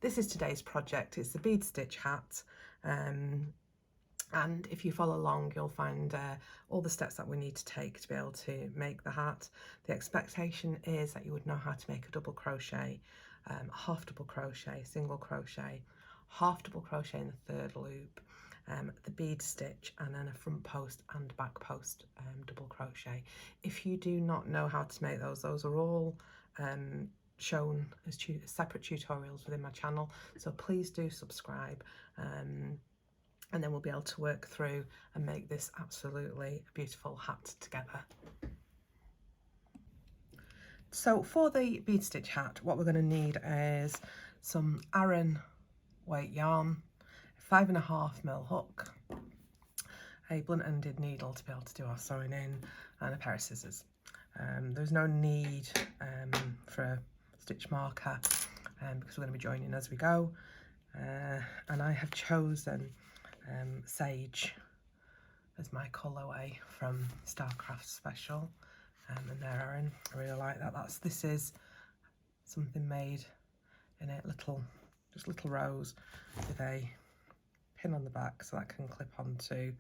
this is today's project. It's the bead stitch hat. And if you follow along, you'll find all the steps that we need to take to be able to make the hat. The expectation is that you would know how to make a double crochet, half double crochet, single crochet, half double crochet in the third loop, the bead stitch, and then a front post and back post double crochet. If you do not know how to make those are all shown as separate tutorials within my channel, so please do subscribe. And then we'll be able to work through and make this absolutely beautiful hat together. So for the bead stitch hat, what we're going to need is some Aran weight yarn, 5.5mm hook, a blunt-ended needle to be able to do our sewing in, and a pair of scissors. There's no need for a stitch marker because we're going to be joining as we go. And I have chosen Sage as my colourway from Starcraft Special, and their Aran. I really like that. This is something made in a just little rose with a pin on the back, so that can clip onto.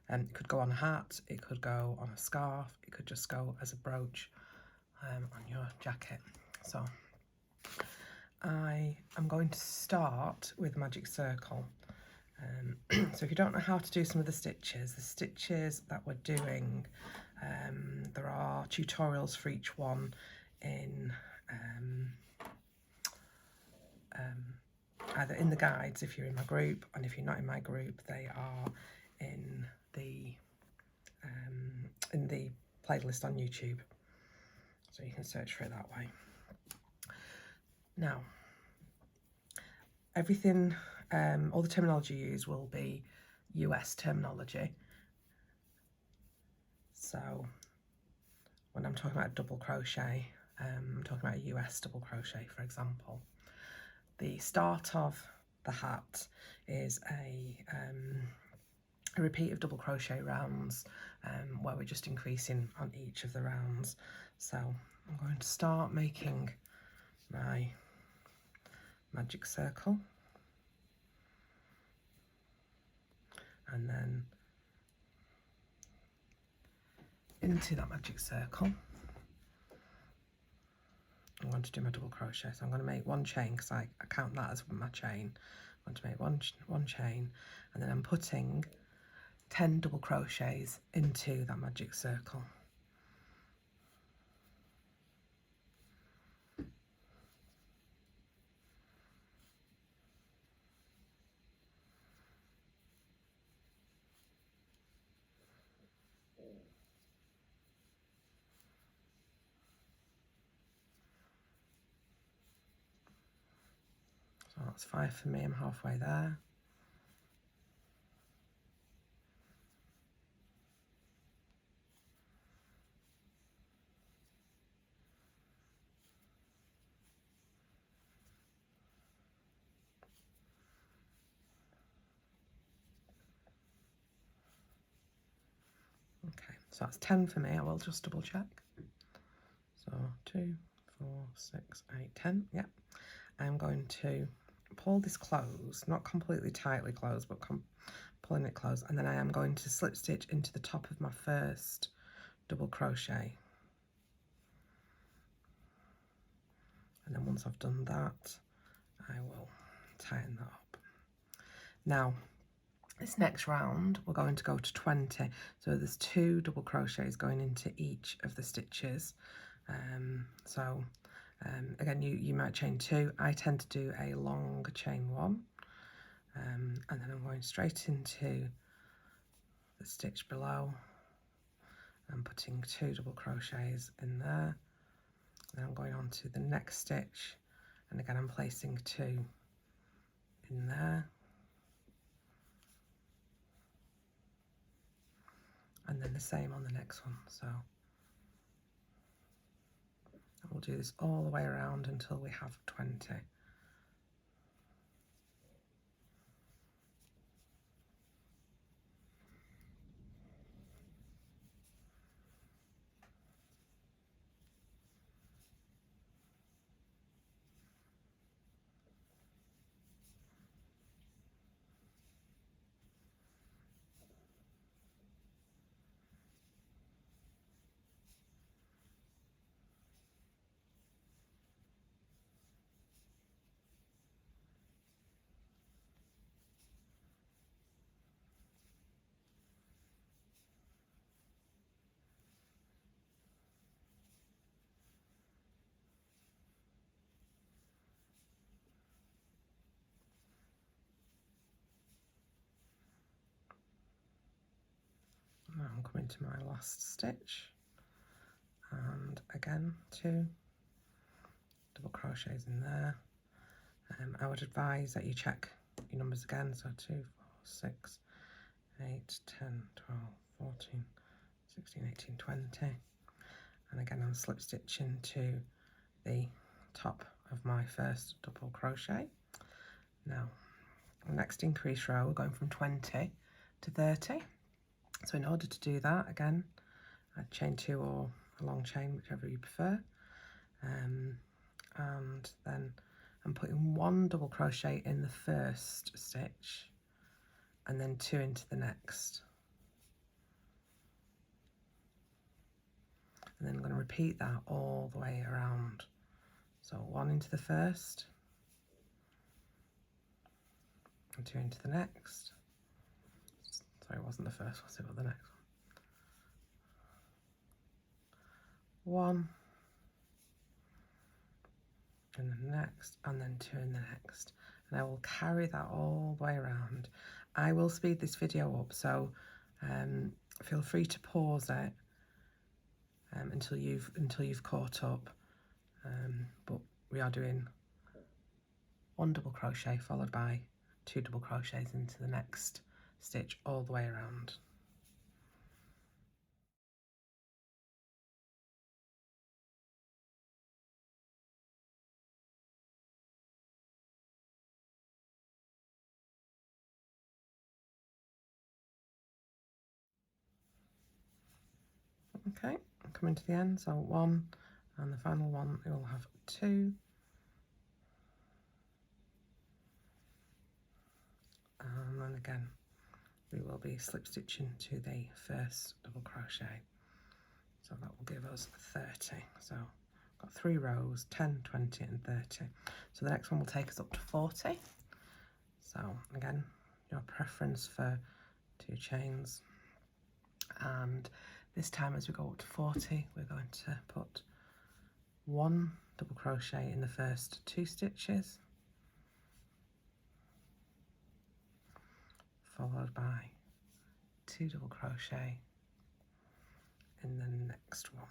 It could go on a hat, it could go on a scarf, it could just go as a brooch on your jacket. So I am going to start with magic circle. So if you don't know how to do some of the stitches that we're doing, there are tutorials for each one in either in the guides if you're in my group, and if you're not in my group, they are in the playlist on YouTube, so you can search for it that way. Now, everything, all the terminology used will be US terminology. So when I'm talking about double crochet, I'm talking about a US double crochet, for example. The start of the hat is a repeat of double crochet rounds where we're just increasing on each of the rounds. So I'm going to start making my magic circle, and then into that magic circle I'm going to do my double crochet. So I'm going to make one chain because I count that as my chain. I'm going to make one chain, and then I'm putting 10 double crochets into that magic circle. So that's 5 for me, I'm halfway there. Okay, so that's 10 for me. I will just double check. So 2, 4, 6, 8, 10. Yeah. I'm going to pull this closed, not completely tightly closed, but pulling it closed, and then I am going to slip stitch into the top of my first double crochet. And then once I've done that, I will tighten that up. Now, this next round, we're going to go to 20. So there's 2 double crochets going into each of the stitches. Again, you might chain 2. I tend to do a long chain 1. And then I'm going straight into the stitch below. I'm putting 2 double crochets in there. Then I'm going on to the next stitch, and again I'm placing 2 in there. And then the same on the next one. So we'll do this all the way around until we have 20. I'm coming to my last stitch, and again 2 double crochets in there. I would advise that you check your numbers again, so 2, 4, 6, 8, 10, 12, 14, 16, 18, 20, and again I'm slip stitching to the top of my first double crochet. Now the next increase row, we're going from 20 to 30, so in order to do that, again I'd chain 2 or a long chain, whichever you prefer, and then I'm putting 1 double crochet in the first stitch and then 2 into the next, and then I'm going to repeat that all the way around. So 1 into the first and 2 into the next. Sorry, it wasn't the first, was it? But the next one, in the next, and then 2 in the next, and I will carry that all the way around. I will speed this video up, so feel free to pause it until you've caught up, but we are doing 1 double crochet followed by 2 double crochets into the next stitch all the way around. Okay, I'm coming to the end, so 1, and the final one it will have 2, and then again we will be slip stitching to the first double crochet, so that will give us 30. So I've got 3 rows, 10, 20 and 30, so the next one will take us up to 40. So again, your preference for 2 chains, and this time as we go up to 40 we're going to put 1 double crochet in the first 2 stitches, followed by 2 double crochet in the next one.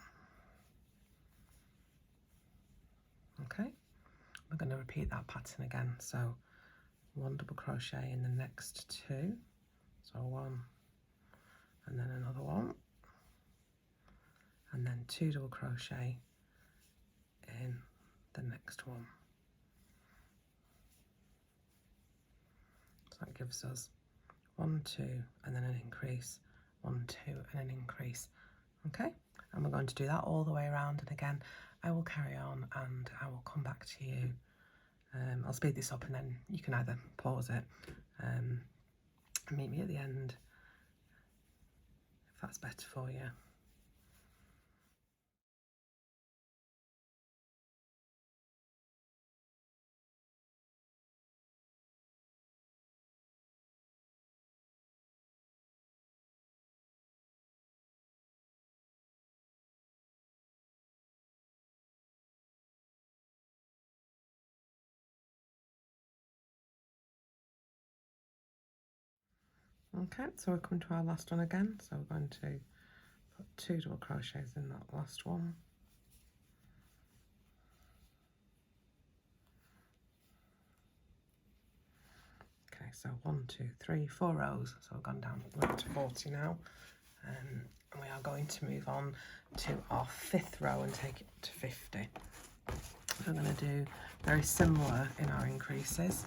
Okay, we're going to repeat that pattern again, so 1 double crochet in the next 2, so 1 and then another 1, and then 2 double crochet in the next one. So that gives us 1, 2 and then an increase, 1, 2 and an increase. Okay, and we're going to do that all the way around, and again I will carry on and I will come back to you. I'll speed this up and then you can either pause it and meet me at the end if that's better for you. Okay, so we're coming to our last one again, so we're going to put 2 double crochets in that last one. Okay, so 1, 2, 3, 4 rows, so we've gone down, we're up to 40 now, and we are going to move on to our 5th row and take it to 50. We're going to do very similar in our increases.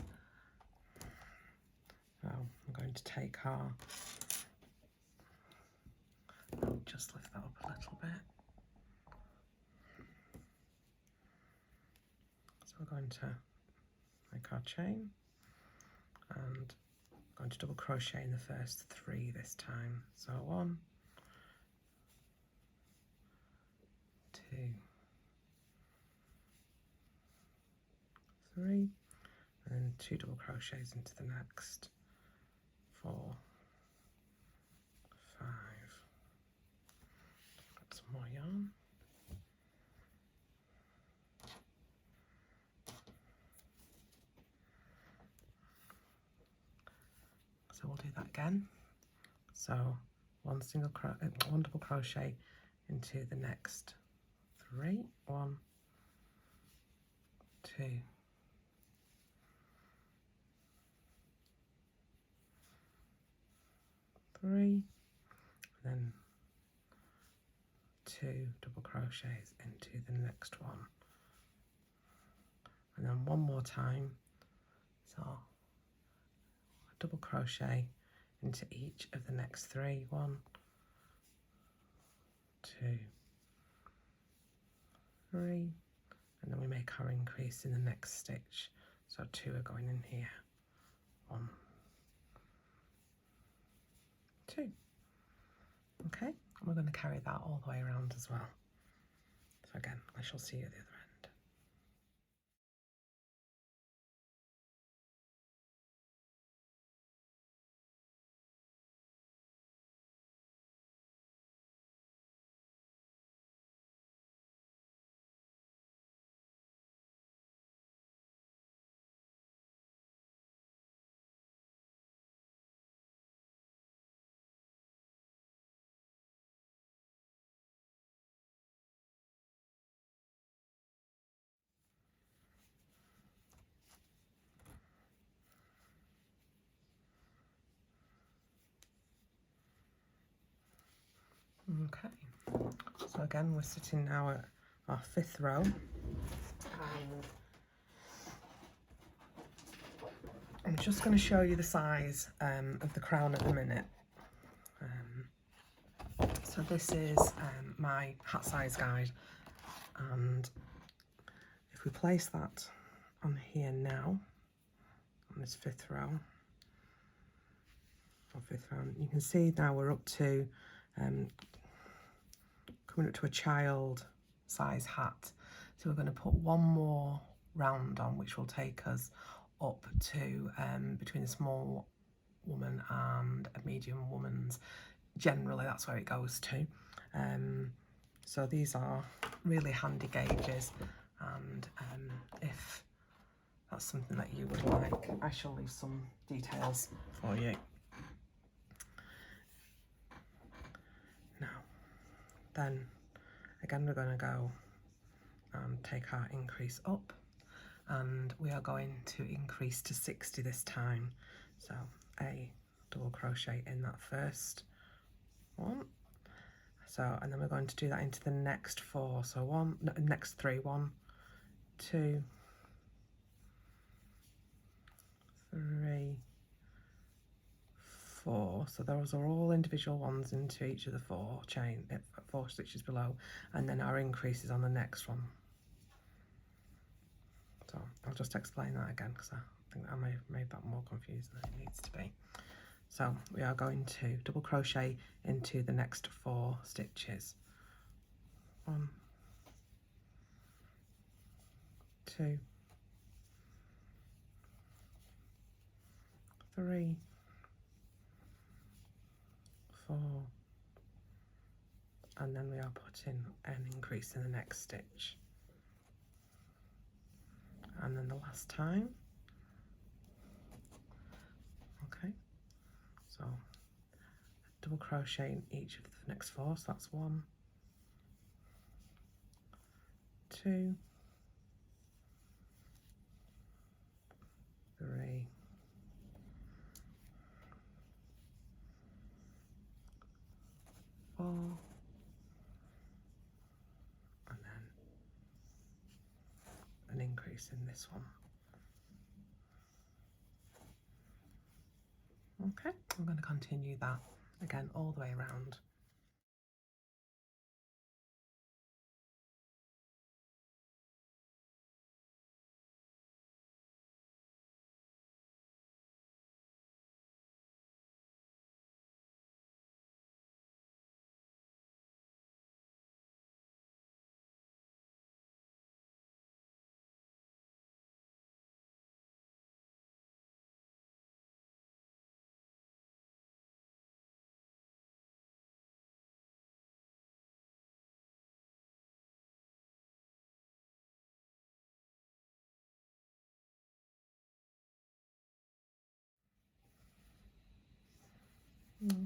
So I'm going to take our, I'll just lift that up a little bit. So we're going to make our chain, and I'm going to double crochet in the first 3 this time. So 1, 2, 3, and then 2 double crochets into the next, 4, 5. Got some more yarn. So we'll do that again. So one double crochet into the next 3. 1, 2, 3, then 2 double crochets into the next one, and then one more time, so a double crochet into each of the next 3. 1, 2, 3, and then we make our increase in the next stitch, so 2 are going in here. 1, 2. Okay, and we're going to carry that all the way around as well. So again, I shall see you at the other end. Okay, so again, we're sitting now at our 5th row, and I'm just going to show you the size of the crown at the minute. So this is my hat size guide, and if we place that on here now, on this 5th row, or 5th round, you can see now we're up to coming up to a child size hat. So we're going to put one more round on, which will take us up to between a small woman and a medium woman's. Generally that's where it goes to. So these are really handy gauges, and if that's something that you would like, I shall leave some details for you. Now then, again, we're going to go and take our increase up, and we are going to increase to 60 this time. So a double crochet in that first one, so, and then we're going to do that into the next 4, so next 3, 1, 2, 3, 4. So those are all individual ones into each of the 4 stitches below, and then our increase is on the next one. So I'll just explain that again, because I think I may have made that more confusing than it needs to be. So we are going to double crochet into the next 4 stitches. 1, 2, 3, 4, and then we are putting an increase in the next stitch. And then the last time. Okay, so double crochet in each of the next 4, so that's 1, 2, 3, 4, and then an increase in this one. Okay, I'm going to continue that again all the way around.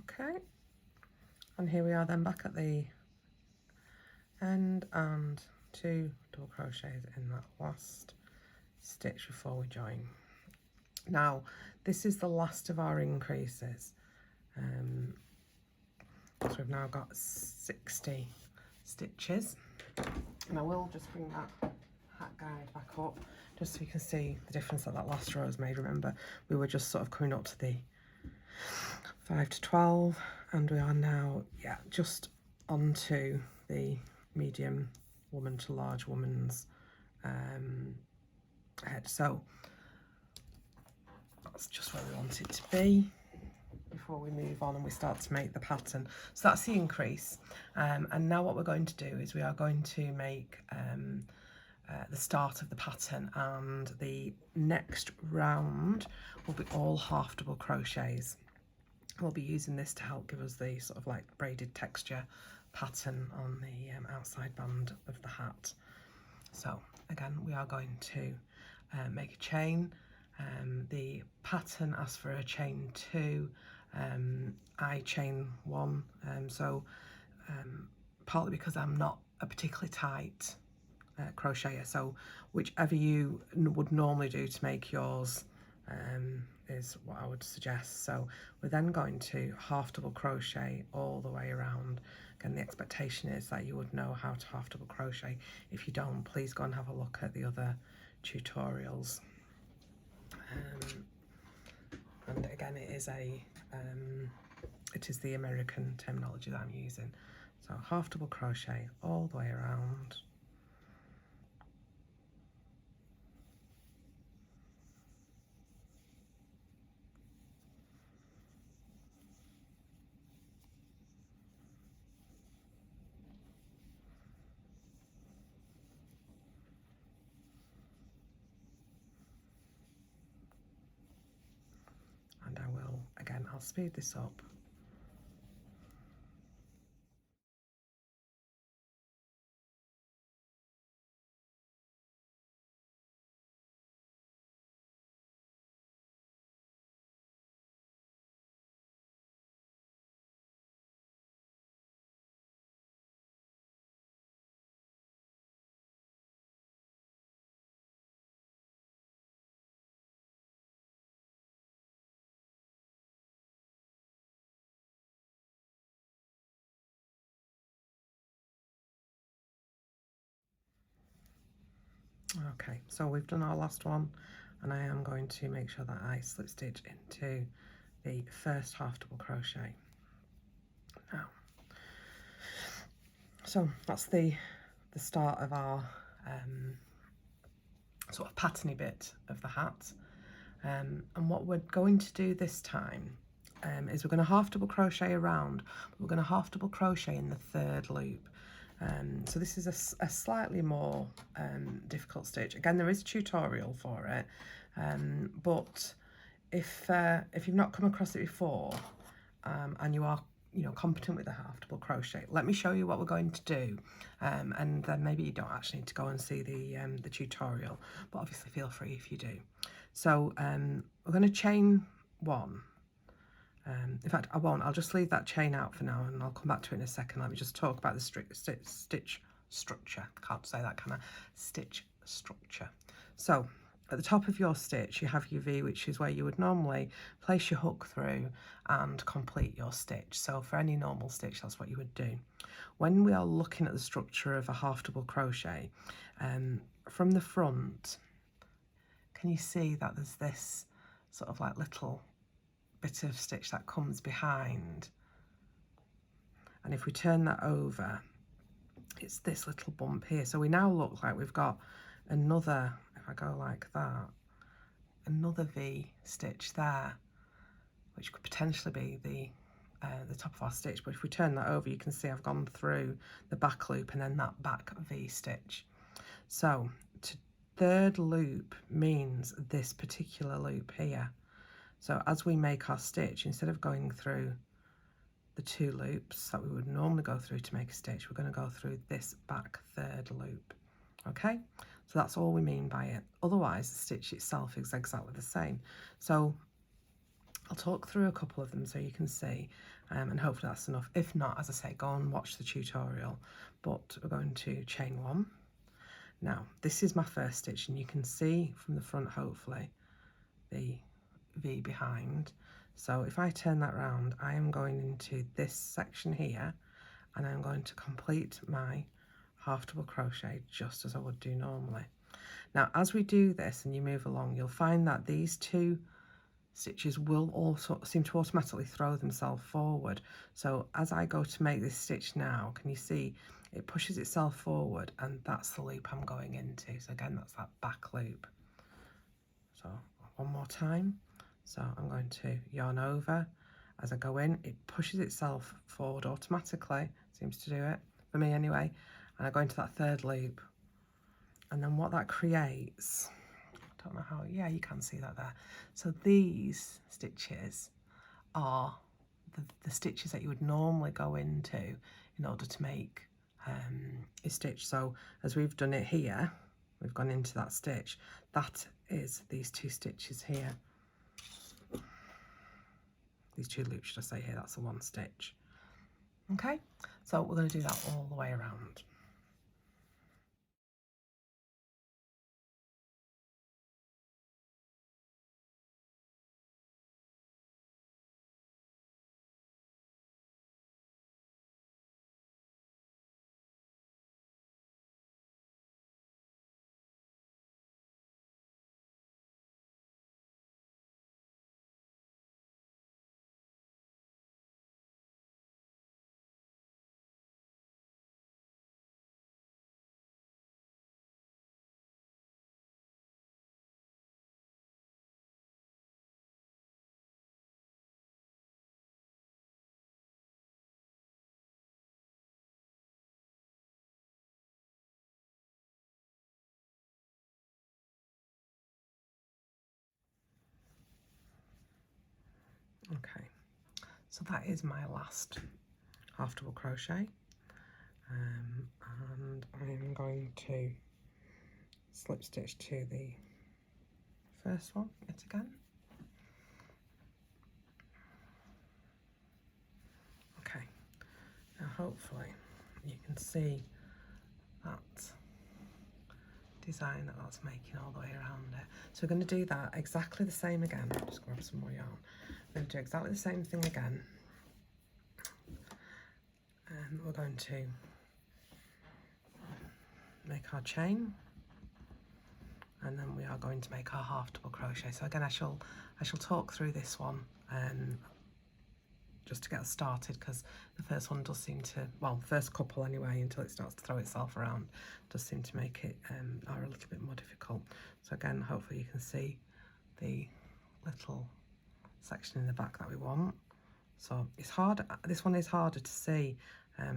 Okay, And here we are then back at the end, and 2 double crochets in that last stitch before we join. Now this is the last of our increases, so we've now got 60 stitches, and I will just bring that hat guide back up just so you can see the difference that that last row has made. Remember, we were just sort of coming up to the 5 to 12, and we are now, yeah, just onto the medium woman to large woman's head. So that's just where we want it to be before we move on and we start to make the pattern. So that's the increase, and now what we're going to do is we are going to make the start of the pattern, and the next round will be all half double crochets. We'll be using this to help give us the sort of like braided texture pattern on the outside band of the hat. So again, we are going to make a chain. The pattern asks for a chain 2, I chain 1, partly because I'm not a particularly tight crocheter, so whichever you would normally do to make yours is what I would suggest. So we're then going to half double crochet all the way around. Again, the expectation is that you would know how to half double crochet. If you don't, please go and have a look at the other tutorials. And again, it is the American terminology that I'm using. So half double crochet all the way around. And I will, again, I'll speed this up. Okay, so we've done our last one, and I am going to make sure that I slip stitch into the first half double crochet now. So that's the start of our sort of patterny bit of the hat, and what we're going to do this time is we're going to half double crochet around, but we're going to half double crochet in the 3rd loop. So this is a slightly more difficult stitch. Again, there is a tutorial for it, but if you've not come across it before, and you are competent with a half double crochet, let me show you what we're going to do, and then maybe you don't actually need to go and see the tutorial, but obviously feel free if you do. So we're going to chain 1. In fact, I won't. I'll just leave that chain out for now, and I'll come back to it in a second. Let me just talk about the stitch structure. I can't say that, can I? Stitch structure. So at the top of your stitch, you have your V, which is where you would normally place your hook through and complete your stitch. So for any normal stitch, that's what you would do. When we are looking at the structure of a half double crochet, from the front, can you see that there's this sort of like little bit of stitch that comes behind, and if we turn that over, it's this little bump here. So we now look like we've got another, if I go like that, another V stitch there, which could potentially be the top of our stitch. But if we turn that over, you can see I've gone through the back loop and then that back V stitch. So 3rd loop means this particular loop here. So as we make our stitch, instead of going through the 2 loops that we would normally go through to make a stitch, we're going to go through this back 3rd loop. Okay, so that's all we mean by it. Otherwise, the stitch itself is exactly the same. So I'll talk through a couple of them so you can see, and hopefully that's enough. If not, as I say, go and watch the tutorial. But we're going to chain 1. Now, this is my first stitch, and you can see from the front, hopefully, the V behind. So if I turn that round, I am going into this section here, and I'm going to complete my half double crochet just as I would do normally. Now, as we do this and you move along, you'll find that these 2 stitches will also seem to automatically throw themselves forward. So as I go to make this stitch now, can you see it pushes itself forward, and that's the loop I'm going into. So again, that's that back loop. So one more time. So I'm going to yarn over. As I go in, it pushes itself forward automatically, seems to do it, for me anyway, and I go into that 3rd loop. And then what that creates, I don't know how, yeah, you can see that there. So these stitches are the stitches that you would normally go into in order to make a stitch. So as we've done it here, we've gone into that stitch. That is these 2 stitches here. These 2 loops, should I say here, that's the 1 stitch. Okay, so we're going to do that all the way around. Okay, so that is my last half double crochet, and I'm going to slip stitch to the first one yet again. Okay, now hopefully you can see that design that that's making all the way around it. So we're going to do that exactly the same again. Just grab some more yarn. We're going to do exactly the same thing again, and we're going to make our chain, and then we are going to make our half double crochet. So again, I shall talk through this one just to get us started, because the first one does seem to, well, the first couple anyway, until it starts to throw itself around, does seem to make it are a little bit more difficult. So again, hopefully you can see the little section in the back that we want. So it's hard, this one is harder to see.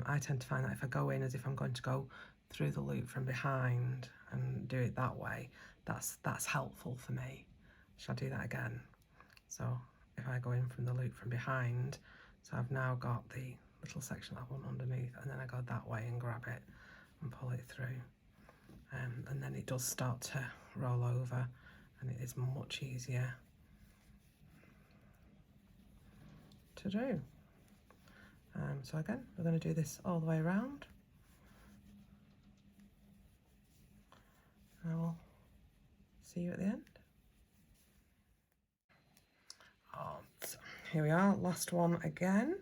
I tend to find that if I go in as if I'm going to go through the loop from behind and do it that way, that's helpful for me. Shall I do that again? So if I go in from the loop from behind, so I've now got the little section that I want underneath, and then I go that way and grab it and pull it through, and then it does start to roll over, and it is much easier to do. So again, we're going to do this all the way around. I will see you at the end. So here we are, last one again,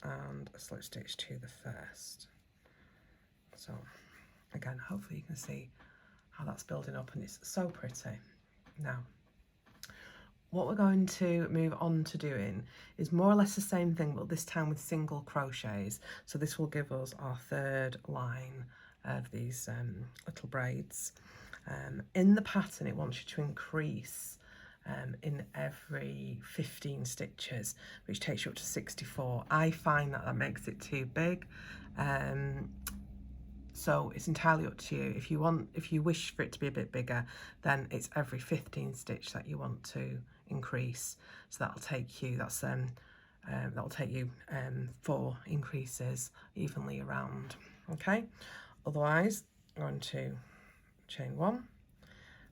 and a slip stitch to the first. So again, hopefully you can see how that's building up, and it's so pretty. Now, what we're going to move on to doing is more or less the same thing, but this time with single crochets. So this will give us our 3rd line of these little braids. In the pattern, it wants you to increase in every 15 stitches, which takes you up to 64. I find that makes it too big. So it's entirely up to you. If you wish for it to be a bit bigger, then it's every 15 stitch that you want to increase. So that'll take you, that'll take you 4 increases evenly around. Okay. Otherwise, I'm going to chain 1,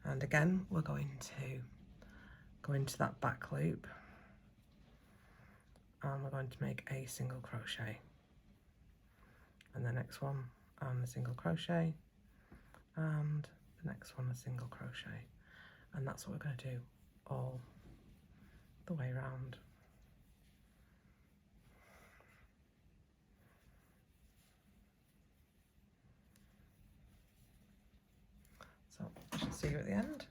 and again we're going to go into that back loop, and we're going to make a single crochet, and the next one and a single crochet, and the next one a single crochet, and that's what we're going to do all the way around. So I shall see you at the end.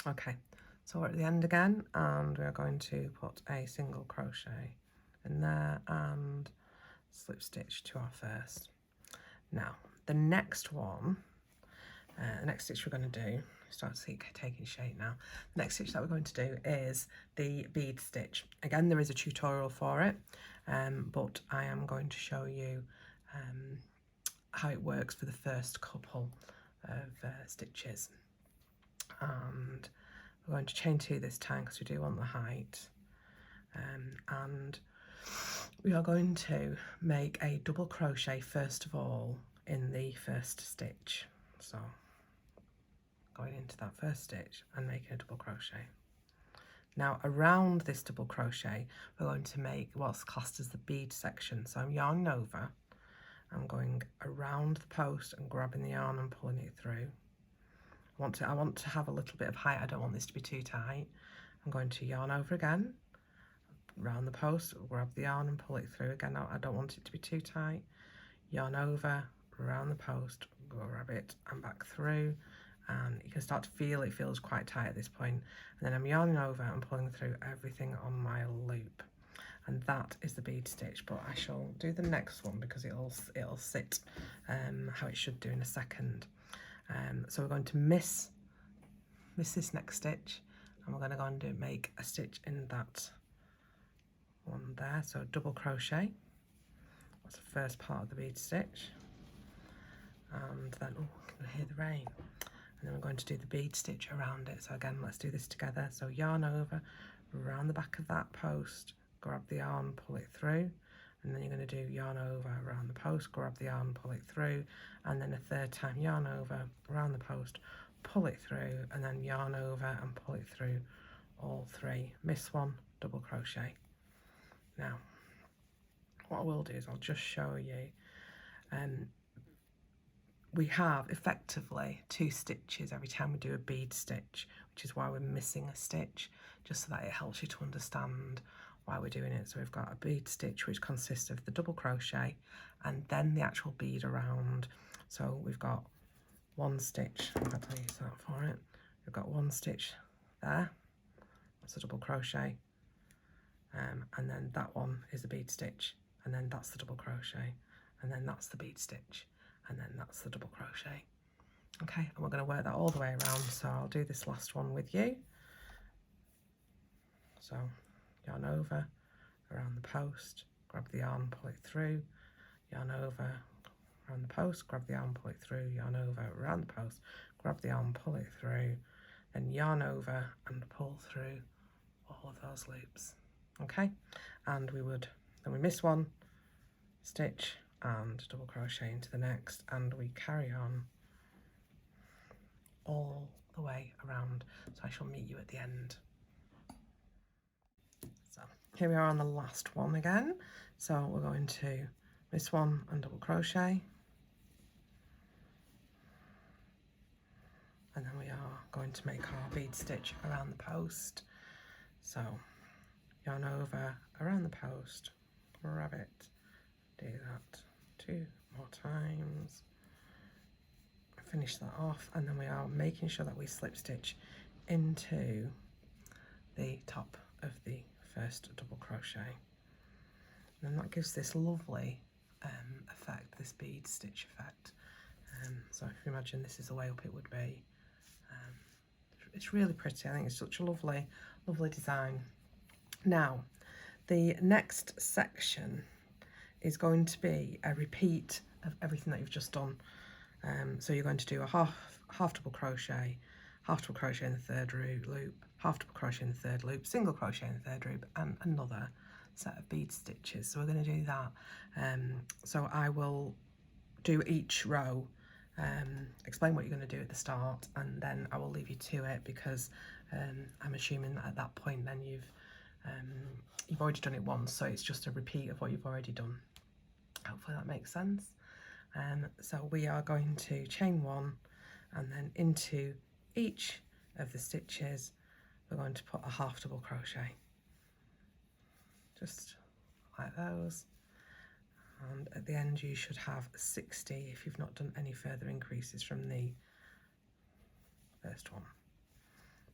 Okay, so we're at the end again, and we're going to put a single crochet in there and slip stitch to our first. Now the next one, the next stitch we're going to do, start taking shape now. The next stitch that we're going to do is the bead stitch. Again, there is a tutorial for it, but I am going to show you how it works for the first couple of stitches. And we're going to chain 2 this time because we do want the height, and we are going to make a double crochet first of all in the first stitch. So going into that first stitch and making a double crochet. Now around this double crochet we're going to make what's classed as the bead section. So I'm yarning over, I'm going around the post and grabbing the yarn and pulling it through. I want to have a little bit of height, I don't want this to be too tight. I'm going to yarn over again, round the post, grab the yarn and pull it through again. I don't want it to be too tight. Yarn over, around the post, grab it and back through, and you can start to feel it feels quite tight at this point. And then I'm yarning over and pulling through everything on my loop, and that is the bead stitch. But I shall do the next one because it'll sit how it should do in a second. So we're going to miss this next stitch, and we're going to go and make a stitch in that one there. So double crochet, that's the first part of the bead stitch, and then oh, I can hear the rain. And then we're going to do the bead stitch around it. So again, let's do this together. So yarn over, around the back of that post, grab the yarn, pull it through, and then you're going to do yarn over, around the post, grab the yarn, pull it through, and then a third time yarn over, around the post, pull it through, and then yarn over and pull it through all 3. Miss one, double crochet. Now what I will do is I'll just show you, we have effectively 2 stitches every time we do a bead stitch, which is why we're missing a stitch, just so that it helps you to understand why we're doing it. So we've got a bead stitch which consists of the double crochet and then the actual bead around. So we've got 1 stitch, I'll use that for it. We've got 1 stitch there, that's a double crochet, and then that one is a bead stitch, and then that's the double crochet, and then that's the bead stitch, and then that's the double crochet. Okay, and we're going to work that all the way around, so I'll do this last one with you. So yarn over, around the post, grab the yarn, pull it through, yarn over, around the post, grab the yarn, pull it through, yarn over, around the post, grab the yarn, pull it through, then yarn over and pull through all of those loops. Okay, and then we miss 1 stitch and double crochet into the next, and we carry on all the way around. So I shall meet you at the end. So here we are on the last one again. So we're going to miss 1 and double crochet, and then we are going to make our bead stitch around the post. So yarn over, around the post, grab it, do that 2 more times, finish that off, and then we are making sure that we slip stitch into the top of the first double crochet, and that gives this lovely effect, this bead stitch effect. So if you imagine this is the way up it would be. It's really pretty. I think it's such a lovely, lovely design. Now, the next section is going to be a repeat of everything that you've just done. So you're going to do a half double crochet, half double crochet in the third loop, half double crochet in the third loop, single crochet in the third loop, and another set of bead stitches. So we're going to do that. So I will do each row, explain what you're going to do at the start, and then I will leave you to it, because I'm assuming that at that point then you've already done it once, so it's just a repeat of what you've already done. Hopefully that makes sense. So we are going to chain one, and then into each of the stitches we're going to put a half double crochet, just like those. And at the end you should have 60 if you've not done any further increases from the first one.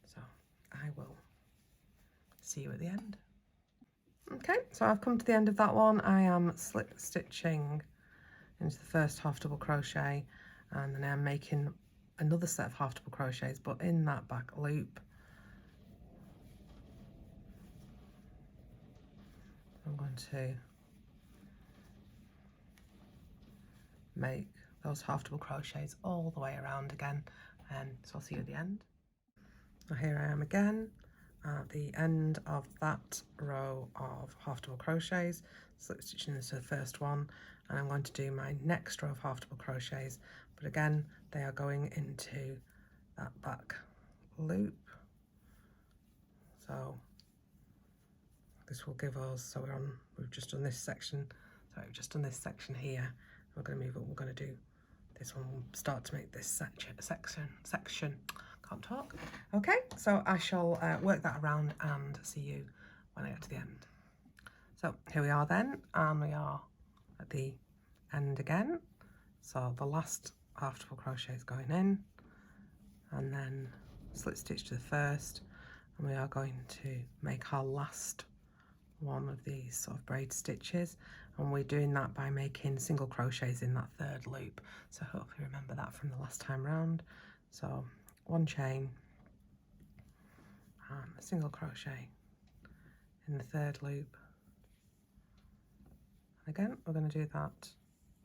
So I will see you at the end. Okay, so I've come to the end of that one. I am slip stitching into the first half double crochet, and then I'm making another set of half double crochets, but in that back loop I'm going to make those half double crochets all the way around again, so I'll see you at the end. So here I am again at the end of that row of half double crochets, slip stitching into the first one, and I'm going to do my next row of half double crochets, but again they are going into that back loop. So this will give us, so we've just done this section, so we've just done this section here. We're going to move up, we're going to do this one, we'll start to make this section, can't talk. Okay, so I shall work that around and see you when I get to the end. So here we are then, and we are at the end again. So the last half double crochet is going in, and then slip stitch to the first, and we are going to make our last one of these sort of braid stitches, and we're doing that by making single crochets in that third loop. So hopefully you remember that from the last time round. So one chain and a single crochet in the third loop, and again we're going to do that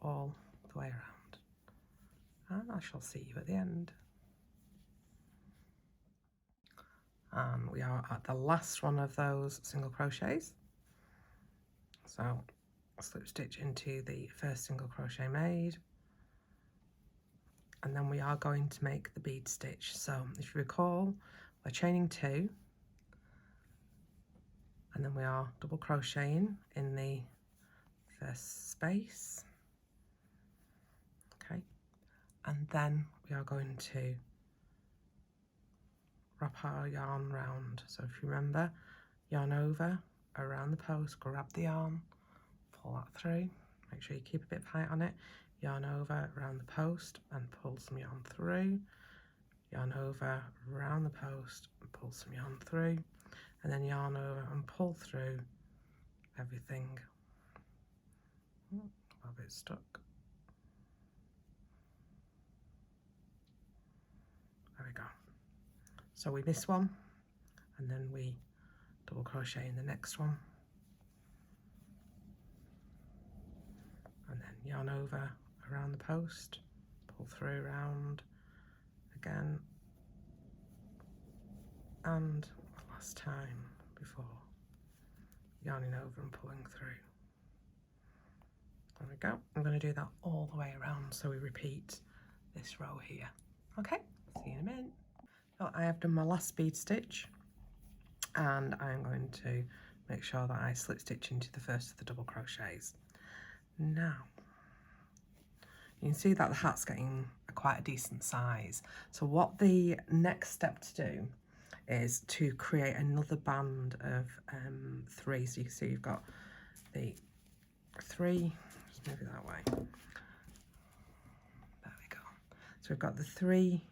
all the way around, and I shall see you at the end. And we are at the last one of those single crochets, so slip stitch into the first single crochet made, and then we are going to make the bead stitch. So if you recall, we're chaining 2, and then we are double crocheting in the first space, okay, and then we are going to wrap our yarn round. So if you remember, yarn over around the post, grab the yarn, pull that through, make sure you keep a bit of height on it, yarn over around the post and pull some yarn through, yarn over around the post and pull some yarn through, and then yarn over and pull through everything. A bit stuck. There we go. So we miss one, and then we double crochet in the next one, and then yarn over around the post, pull through around again, and last time before yarning over and pulling through. There we go. I'm going to do that all the way around, so we repeat this row here. Okay, see you in a minute. So I have done my last bead stitch, and I'm going to make sure that I slip stitch into the first of the double crochets. Now you can see that the hat's getting quite a decent size, so what the next step to do is to create another band of 3. So you can see you've got the 3, just move it that way, there we go. So we've got the 3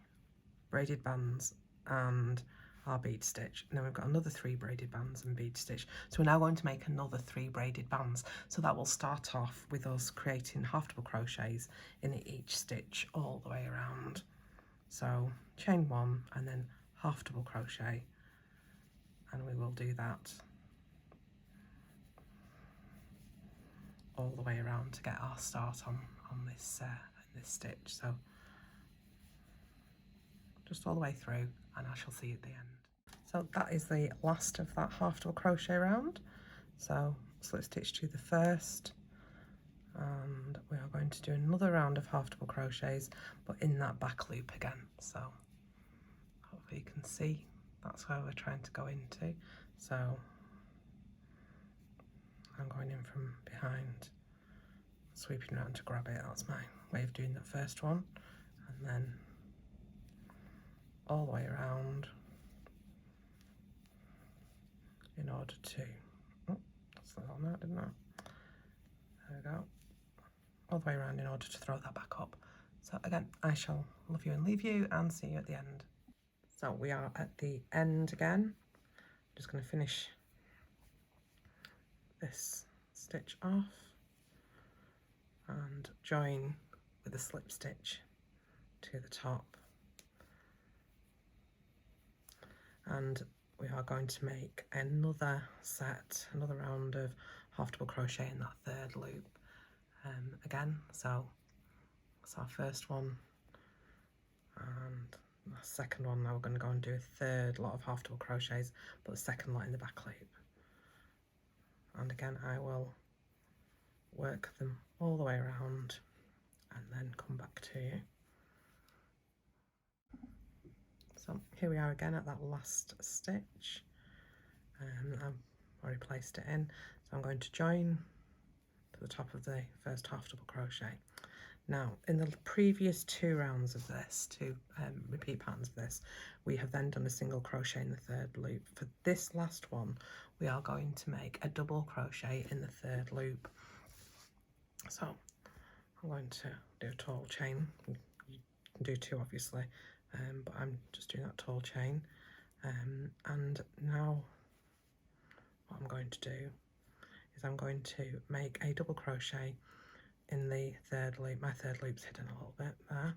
braided bands, and our bead stitch, and then we've got another 3 braided bands and bead stitch. So we're now going to make another 3 braided bands. So that will start off with us creating half double crochets in each stitch all the way around. So chain 1 and then half double crochet, and we will do that all the way around to get our start on this this stitch. So just all the way through, and I shall see you at the end. So that is the last of that half double crochet round. So slip stitch to the first, and we are going to do another round of half double crochets, but in that back loop again. So hopefully you can see that's where we're trying to go into. So I'm going in from behind, sweeping around to grab it. That's my way of doing that first one, and then all the way around in order to, oh, that's on that, didn't I? There we go. All the way around in order to throw that back up. So again, I shall love you and leave you and see you at the end. So we are at the end again. I'm just going to finish this stitch off and join with a slip stitch to the top. And we are going to make another round of half double crochet in that third loop again. So that's our first one, and the second one. Now we're going to go and do a third lot of half double crochets, but the second lot in the back loop. And again, I will work them all the way around and then come back to you. So here we are again at that last stitch. I've already placed it in, so I'm going to join to the top of the first half double crochet. Now in the previous 2 rounds of this, 2 repeat patterns of this, we have then done a single crochet in the third loop. For this last one, we are going to make a double crochet in the third loop. So I'm going to do a tall chain. You can do 2 obviously, but I'm just doing that tall chain. And now what I'm going to do is I'm going to make a double crochet in the third loop. My third loop's hidden a little bit there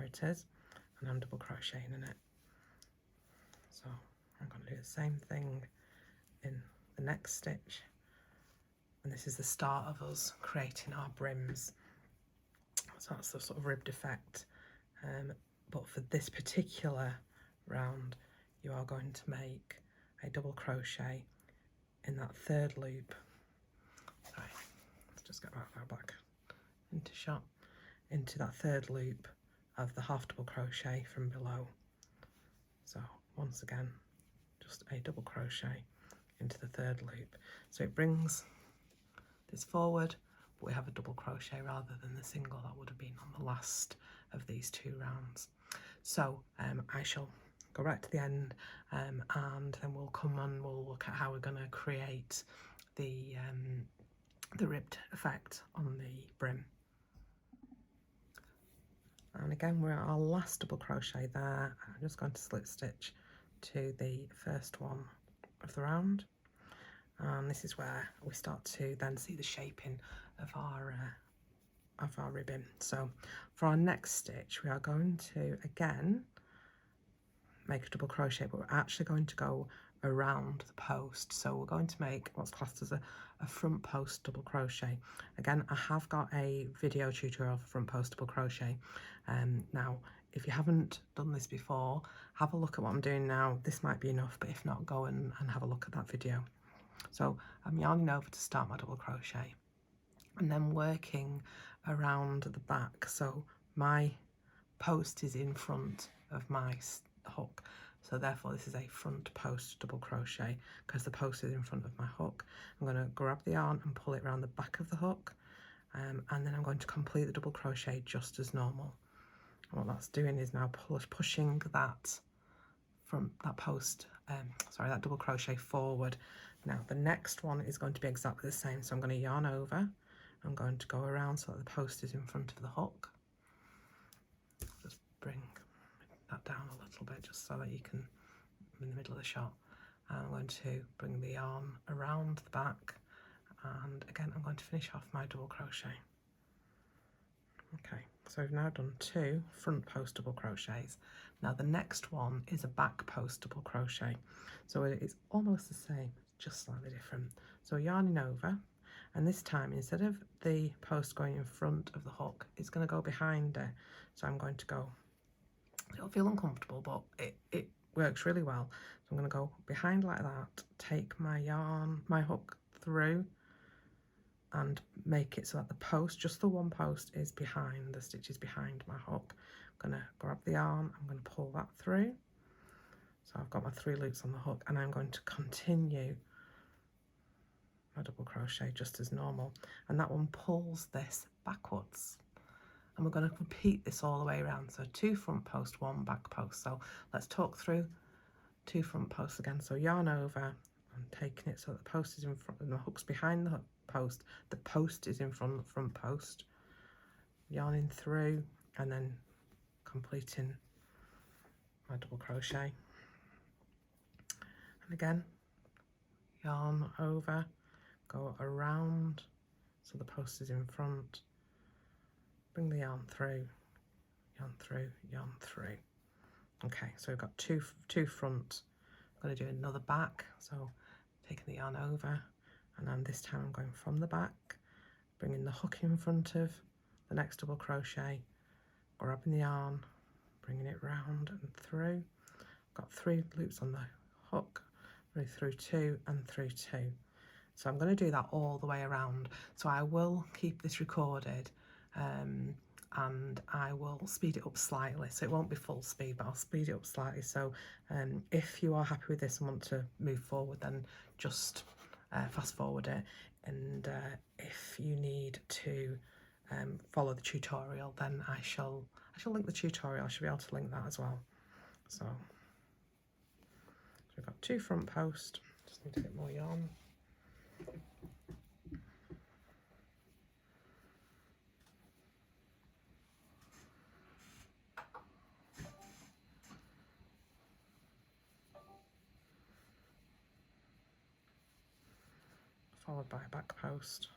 it is, and I'm double crocheting in it. So I'm going to do the same thing in the next stitch, and this is the start of us creating our brims. So that's the sort of ribbed effect, but for this particular round you are going to make a double crochet in that third loop. Sorry, let's just get that back into shot, into that third loop of the half double crochet from below. So once again, just a double crochet into the third loop. So it brings this forward, but we have a double crochet rather than the single that would have been on the last of these 2 rounds. So I shall go right to the end, and then we'll come and we'll look at how we're going to create the ribbed effect on the brim. And again, we're at our last double crochet there. I'm just going to slip stitch to the first one of the round, and this is where we start to then see the shaping of our ribbon. So for our next stitch, we are going to again make a double crochet, but we're actually going to go around the post. So we're going to make what's classed as a front post double crochet. Again, I have got a video tutorial for front post double crochet. Now if you haven't done this before, have a look at what I'm doing now. This might be enough, but if not, go and have a look at that video. So I'm yarning over to start my double crochet and then working around the back. So my post is in front of my hook, so therefore this is a front post double crochet because the post is in front of my hook. I'm going to grab the yarn and pull it around the back of the hook, and then I'm going to complete the double crochet just as normal. And what that's doing is now pushing that from that post, that double crochet forward. Now the next one is going to be exactly the same, so I'm going to yarn over, I'm going to go around so that the post is in front of the hook. Just bring that down a little bit just so that you can in the middle of the shot. I'm going to bring the yarn around the back, and again I'm going to finish off my double crochet. Okay, so I've now done 2 front post double crochets. Now the next one is a back post double crochet, so it's almost the same, just slightly different. So yarning over, and this time instead of the post going in front of the hook, it's going to go behind it. So I'm going to go, it'll feel uncomfortable, but it works really well. So I'm going to go behind like that, take my yarn, my hook through, and make it so that the post, just the one post, is behind, the stitch is behind my hook. I'm going to grab the yarn, I'm going to pull that through. So I've got my 3 loops on the hook, and I'm going to continue my double crochet just as normal. And that one pulls this backwards. And we're going to repeat this all the way around. So 2 front post, 1 back post. So let's talk through 2 front posts again. So yarn over, I'm taking it so that the post is in front, and the hook's behind the post. The post is in front of the front post. Yarning through, and then completing my double crochet. And again, yarn over, go around so the post is in front, bring the yarn through, yarn through, yarn through. Okay, so we've got two front. I'm going to do another back, so taking the yarn over, and then this time I'm going from the back, bringing the hook in front of the next double crochet, grabbing the yarn, bringing it round and through. Got 3 loops on the hook, through 2 and through 2. So I'm going to do that all the way around. So I will keep this recorded, and I will speed it up slightly. So it won't be full speed, but I'll speed it up slightly. So if you are happy with this and want to move forward, then just fast forward it. And if you need to follow the tutorial, then I shall link the tutorial. I should be able to link that as well. So we've got 2 front posts. Just need a bit more yarn. Followed by a back post.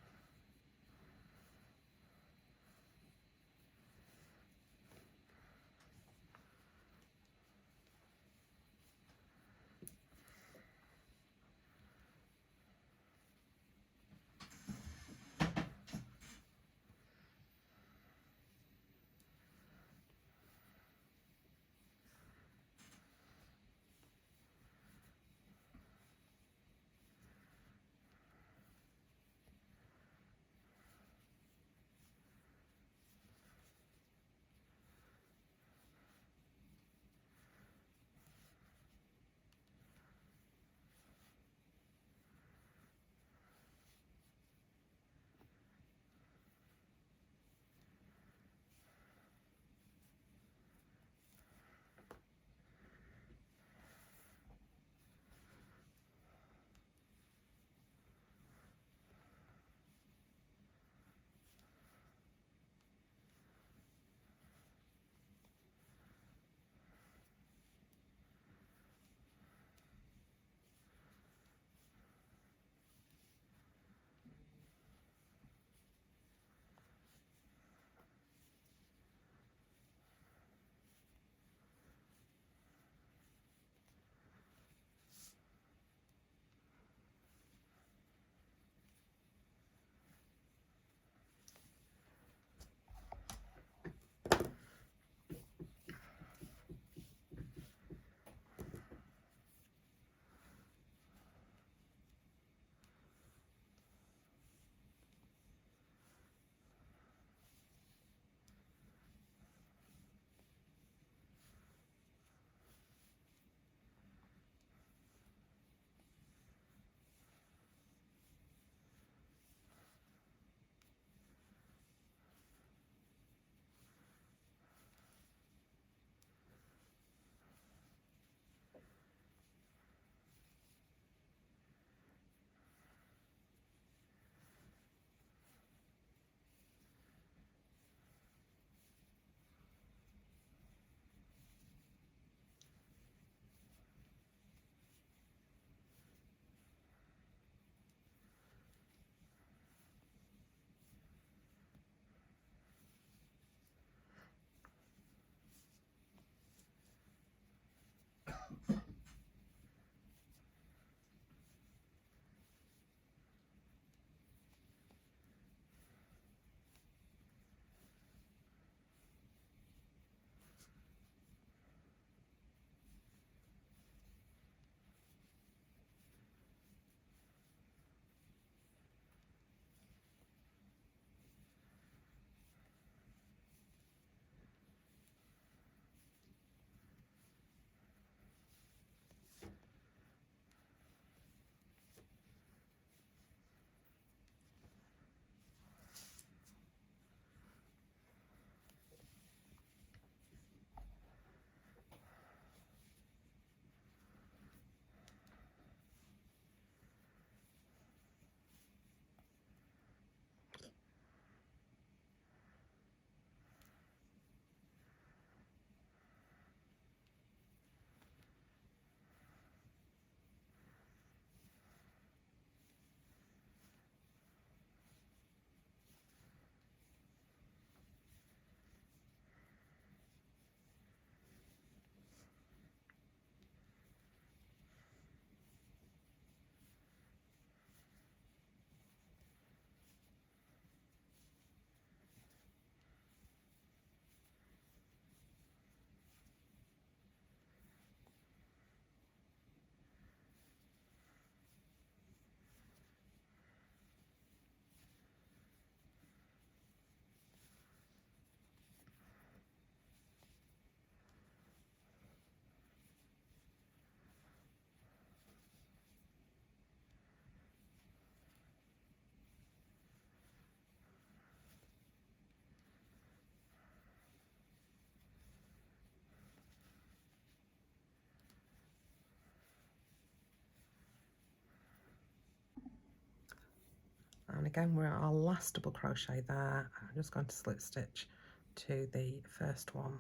again, we're at our last double crochet there. I'm just going to slip stitch to the first one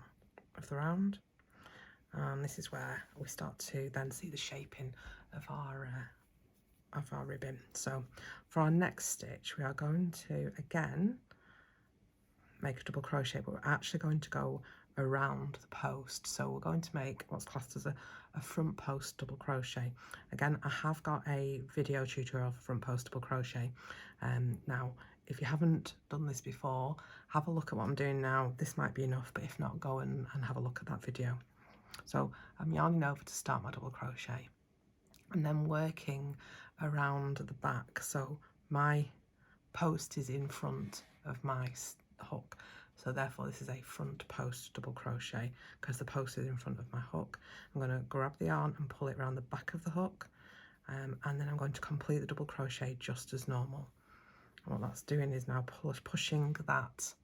of the round, and this is where we start to then see the shaping of our ribbon. So for our next stitch, we are going to again make a double crochet, but we're actually going to go around the post. So we're going to make what's classed as a front post double crochet. Again, I have got a video tutorial for front post double crochet. Now, if you haven't done this before, have a look at what I'm doing now. This might be enough, but if not, go and have a look at that video. So I'm yarning over to start my double crochet and then working around the back. So my post is in front of my hook, so therefore this is a front post double crochet because the post is in front of my hook. I'm going to grab the yarn and pull it around the back of the hook, and then I'm going to complete the double crochet just as normal. And what that's doing is now pushing that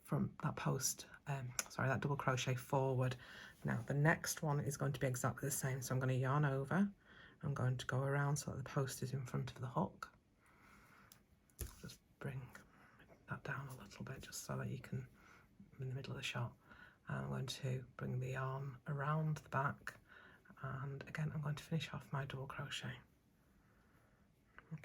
that double crochet forward. Now the next one is going to be exactly the same, so I'm going to yarn over, I'm going to go around so that the post is in front of the hook. Just bring that down a little bit just so that you can, in the middle of the shot, and I'm going to bring the yarn around the back, and again I'm going to finish off my double crochet.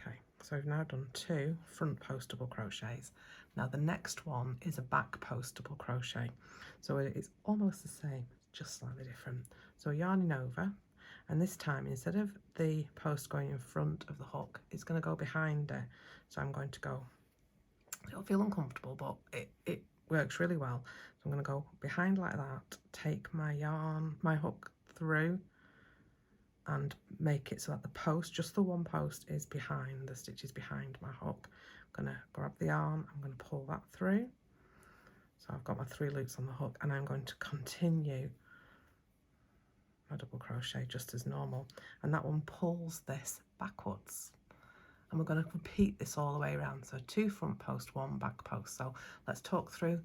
Okay, so I've now done 2 front post double crochets. Now the next one is a back post double crochet, so it's almost the same, just slightly different. So yarning over, and this time instead of the post going in front of the hook, it's going to go behind it. So I'm going to go, it'll feel uncomfortable, but it works really well. So I'm going to go behind like that, take my yarn, my hook through, and make it so that the post, just the one post, is behind, the stitch is behind my hook. I'm going to grab the yarn, I'm going to pull that through. So I've got my 3 loops on the hook, and I'm going to continue my double crochet just as normal, and that one pulls this backwards. And we're going to repeat this all the way around. So 2 front post, 1 back post. So let's talk through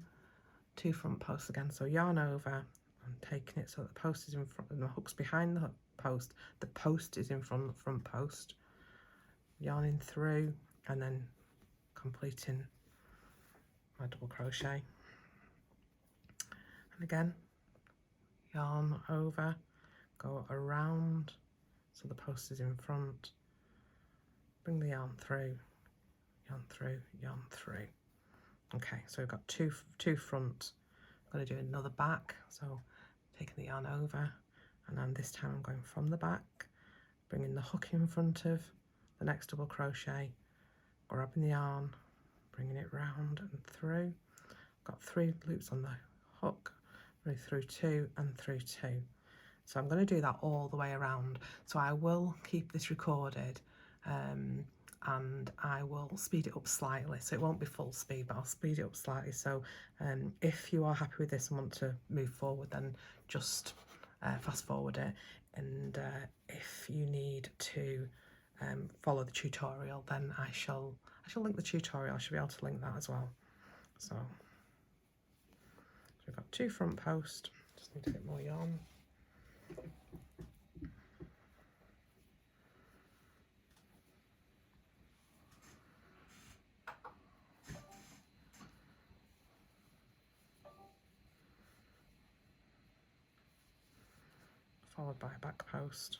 2 front posts again. So yarn over, I'm taking it so the post is in front, and the hook's behind the post. The post is in front of the front post. Yarning through, and then completing my double crochet. And again, yarn over, go around so the post is in front, bring the yarn through, yarn through, yarn through. Okay, so we've got two front. I'm going to do another back, so taking the yarn over, and then this time I'm going from the back, bringing the hook in front of the next double crochet, grabbing the yarn, bringing it round and through. Got 3 loops on the hook, through 2 and through 2. So I'm going to do that all the way around. So I will keep this recorded, and I will speed it up slightly, so it won't be full speed, but I'll speed it up slightly. So if you are happy with this and want to move forward, then just fast forward it, and if you need to follow the tutorial, then I shall link the tutorial. I should be able to link that as well. So we've got 2 front post, just need a bit more yarn. Followed by a back post.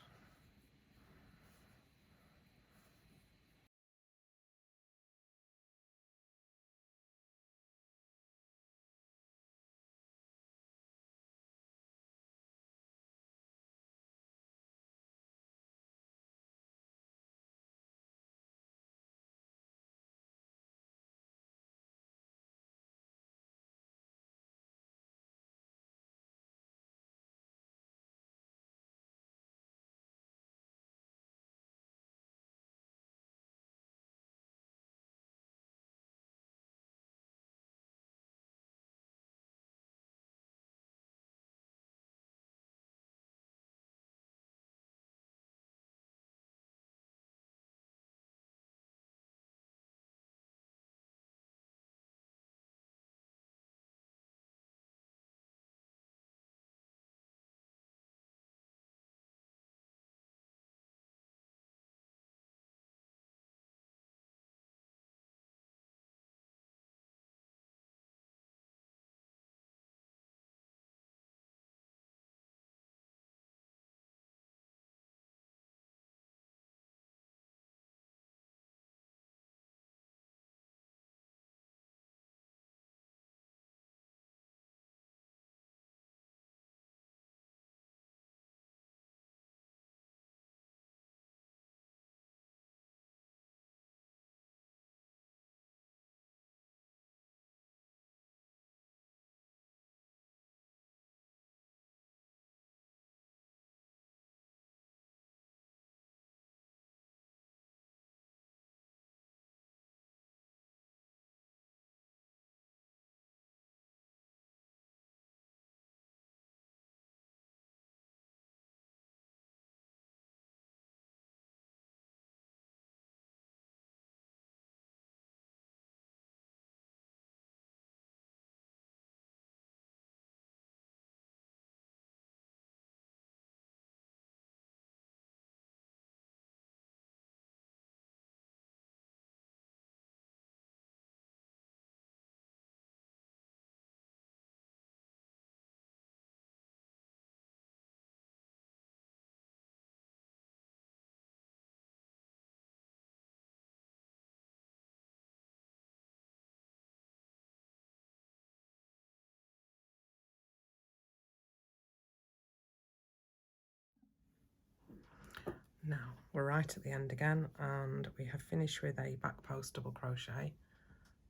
Now we're right at the end again, and we have finished with a back post double crochet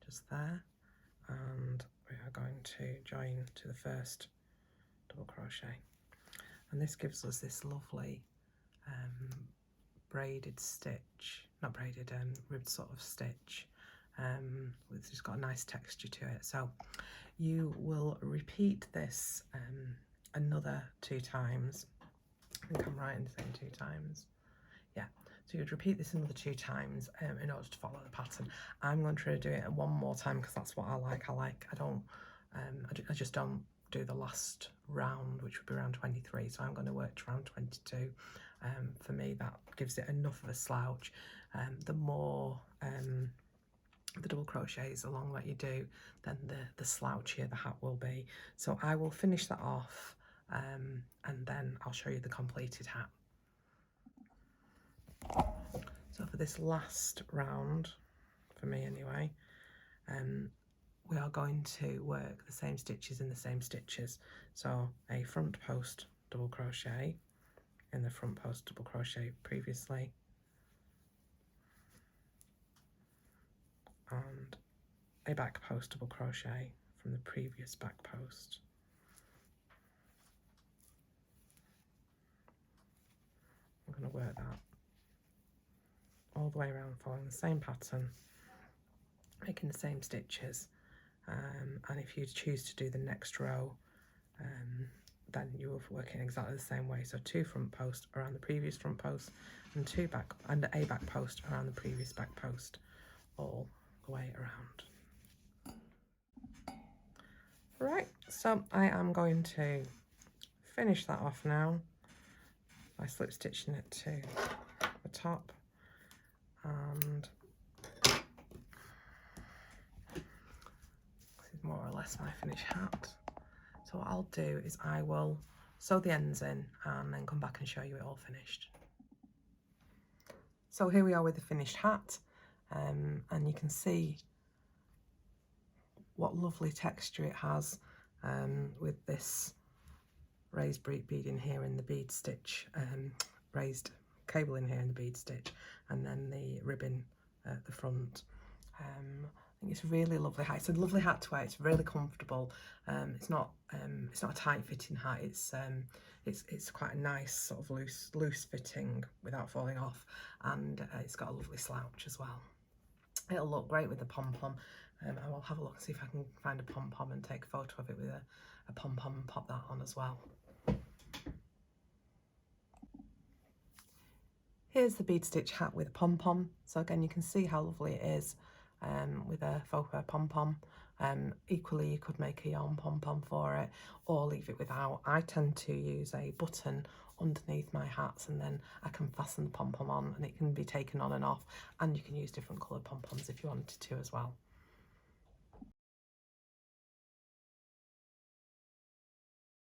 just there, and we are going to join to the first double crochet, and this gives us this lovely braided stitch, not braided, ribbed sort of stitch, which has got a nice texture to it. So you will repeat this another 2 times. I think I'm right in saying 2 times. Yeah, so you'd repeat this another 2 times in order to follow the pattern. I'm going to try to do it one more time because that's what I like. I just don't do the last round, which would be round 23. So I'm going to work to round 22. For me, that gives it enough of a slouch. The more the double crochets along that you do, then the slouchier the hat will be. So I will finish that off, and then I'll show you the completed hat. So for this last round, for me anyway, we are going to work the same stitches in the same stitches. So a front post double crochet in the front post double crochet previously, and a back post double crochet from the previous back post. I'm going to work that all the way around, following the same pattern, making the same stitches, and if you choose to do the next row, then you will work in exactly the same way. So 2 front posts around the previous front post, and a back post around the previous back post, all the way around. Right, so I am going to finish that off now by slip stitching it to the top, and this is more or less my finished hat. So what I'll do is I will sew the ends in and then come back and show you it all finished. So here we are with the finished hat, and you can see what lovely texture it has, with this raised bead in here in the bead stitch, raised cable in here in the bead stitch, and then the ribbon at the front. I think it's a really lovely hat. It's a lovely hat to wear. It's really comfortable. It's not a tight fitting hat. It's quite a nice sort of loose fitting without falling off, and it's got a lovely slouch as well. It'll look great with the pom-pom. I will have a look and see if I can find a pom-pom and take a photo of it with a pom-pom and pop that on as well. Here's the bead stitch hat with a pom-pom. So again, you can see how lovely it is with a faux fur pom-pom. Equally, you could make a yarn pom-pom for it or leave it without. I tend to use a button underneath my hats, and then I can fasten the pom-pom on, and it can be taken on and off, and you can use different coloured pom-poms if you wanted to as well.